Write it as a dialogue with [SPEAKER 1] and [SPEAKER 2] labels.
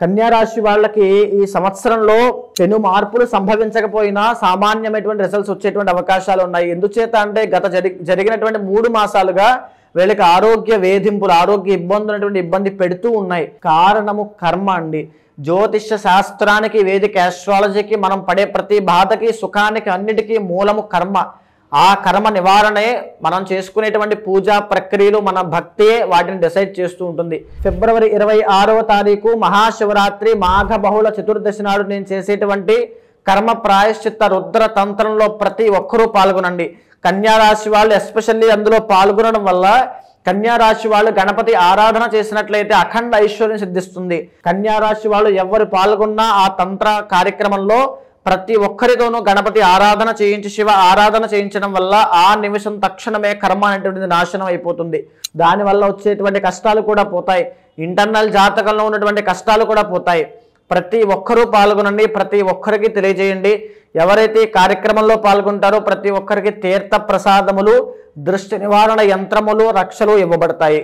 [SPEAKER 1] కన్యా రాశి వాళ్ళకి ఈ సంవత్సరంలో పెను మార్పులు సంభవించకపోయినా సామాన్యమైనటువంటి రిజల్ట్స్ వచ్చేటువంటి అవకాశాలు ఉన్నాయి. ఎందుచేత అంటే జరిగినటువంటి 3 మాసాలుగా వీళ్ళకి ఆరోగ్య వేధింపులు, ఆరోగ్య ఇబ్బంది పెడుతూ ఉన్నాయి. కారణము కర్మ అండి. జ్యోతిష్య శాస్త్రానికి, వేదిక ఆస్ట్రాలజీకి మనం పడే ప్రతి బాధకి, సుఖానికి, అన్నిటికీ మూలము కర్మ. ఆ కర్మ నివారణే మనం చేసుకునేటువంటి పూజా ప్రక్రియలు, మన భక్తే వాటిని డిసైడ్ చేస్తూ ఉంటుంది. ఫిబ్రవరి 26వ తారీఖు మహాశివరాత్రి మాఘ బహుళ చతుర్దశి నాడు నేను చేసేటువంటి కర్మ ప్రాయశ్చిత్త రుద్ర తంత్రంలో ప్రతి ఒక్కరూ పాల్గొనండి. కన్యా రాశి వాళ్ళు ఎస్పెషల్లీ అందులో పాల్గొనడం వల్ల కన్యా రాశి వాళ్ళు గణపతి ఆరాధన చేసినట్లయితే అఖండ ఐశ్వర్యం సిద్ధిస్తుంది. కన్యా రాశి వాళ్ళు ఎవరు పాల్గొన్నా ఆ తంత్ర కార్యక్రమంలో ప్రతి ఒక్కరితోనూ గణపతి ఆరాధన చేయించి, శివ ఆరాధన చేయించడం వల్ల ఆ నిమిషం తక్షణమే కర్మ అనేటువంటిది నాశనం అయిపోతుంది. దానివల్ల వచ్చేటువంటి కష్టాలు కూడా పోతాయి. ఇంటర్నల్ జాతకంలో ఉన్నటువంటి కష్టాలు కూడా పోతాయి. ప్రతి ఒక్కరూ పాల్గొనండి, ప్రతి ఒక్కరికి తెలియజేయండి. ఎవరైతే ఈ కార్యక్రమంలో పాల్గొంటారో ప్రతి ఒక్కరికి తీర్థ ప్రసాదములు, దృష్టి నివారణ యంత్రములు, రక్షలు ఇవ్వబడతాయి.